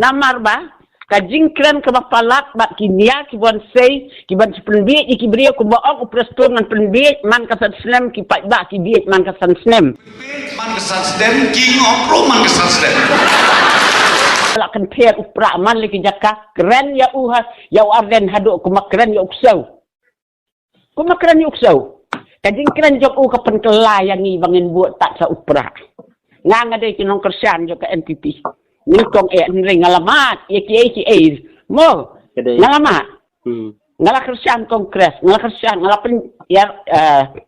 namar ba kajingkran ke bapalat bat kinia ki bon sei ki ban penbiet ki brio ku baok preston nan penbiet man ka snem ki pat ba ki biet man ka snem man ka snem ki ngopro man ka snem la kan pet upra man le ki jakka kren ya uha ya arden hadu ku makren ya uksau ku makren ya uksau kajingkran jok u ka penkelai yang ni bangin buat tak sa upra nganga de ki non kersian jo ka NPP ni kong ring ngalamat ki mo ngalamat ngala kersian kongres ngala kersian ngala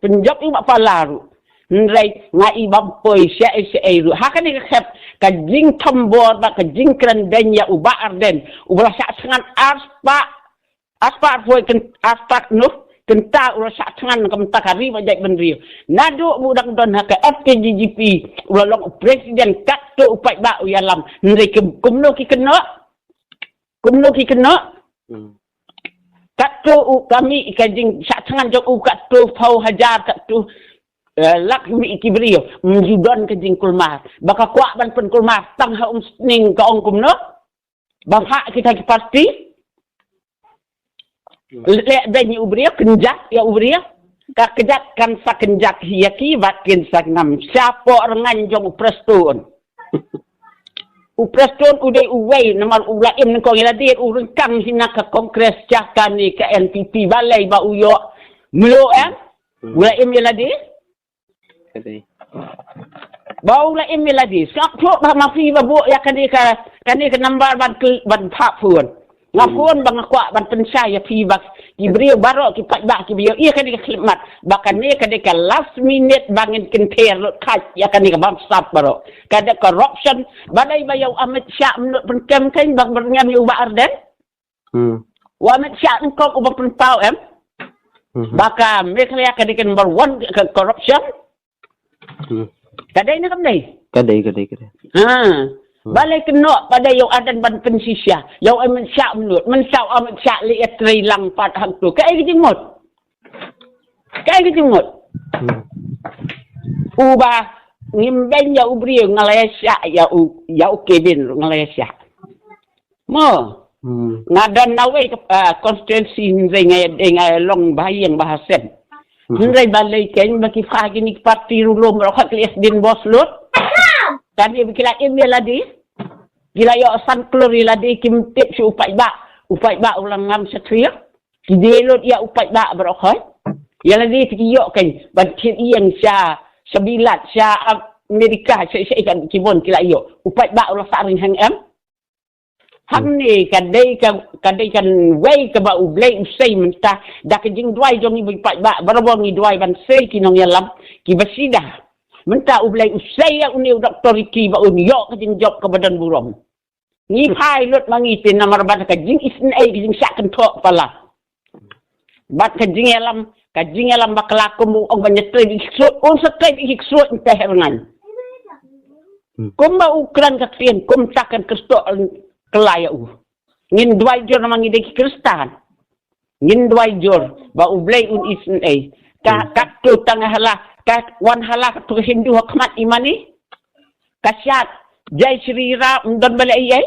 penjob i pa laru nrai ngai bampoi sia ru hakan ni khep ka jing tambor ba ka jing kran den ya uba arden ubra sa sangat aspa foi kan aspa no kenta ura sa tangan kam takari majak benrio nado budang don ha ka FKGGP ulong presiden katto upai ba uyalam ndre kumno ki kena katto kami ikajing sa tangan jok katto pau hajar katto lak mi ikibrio mjudon kajing kulmar baka kwa ban pen kulmar tang ha ning ka ong kumno bangha kita ki parti lek benyi ubria kenjak ya ubria ka kejak kan sa kenjak hiaki bakin sa ngam siapa rengan jong preston ude uwei namar ulaim ko ngeladir urun kang hina ka kongres cakani ka NPP balai ba uyo melo ulaim yeladi ba ulaim yeladi sak thok ba mafi ba bu ya kani ka nambar ban phap phun ngapun bang kwa ban pensaya pi bak diberi barok ki pat bak ki bio ia kan diklimat bahkan ni kan dik last minute bangin kenter kaj ya kan dik bang sap barok kada corruption badai bayau Amit Syah menurut penkem kan bang bernyam yu ba arden wa Amit Syah engkau ubah penpau baka mereka kan dik number 1 corruption kada ini kan dai kada balai kena pada yang adan ban pensisya yang Amit Syah menurut mensau Amit Syah liat trilang pat hang tu kai kijimot ubah ngimben ya ubri Malaysia ya ukebin Malaysia mo ngadan nawe konstituensi ngai long bayang bahasen ngai balai ken baki fagi ni parti rulum rokat lias din bos lut tadi bikila email ladi gila yo sanklur ladi kimtip si upai ba ulang ngam satria kidelot ya upai ba berokhoi ya ladi tiyo kan bantin iyang sya sabilat sya Amerika sya kan kibon kila yo upai ba ulang saring hang hang ni kadai kan wei ka ba ublei usai mentah dak jing duai jong ni upai ba barabong ni duai ban sei kinong yalam ki basida mentah ublai usai ya uni doktor iki ba uni yo kajing job ke badan burom ni pilot mangi tin namar bat kajing isn ai kajing sakan tok pala bat kajing elam baklakum ong banyetri on sekai iksut teh rengan kumba ukran katien kum takan kesto kelayau ngin duai jor mangi deki kristan ngin duai jor ba ublai un isn ai ka tu tangah lah wan halak tu Hindu hikmat imani kasyat jai Sri Ram dan balai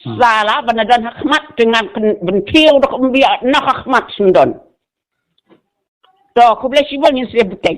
salah banadan hikmat dengan bentil dok umbiak nak hikmat sundon to ku boleh sibol ni saya betek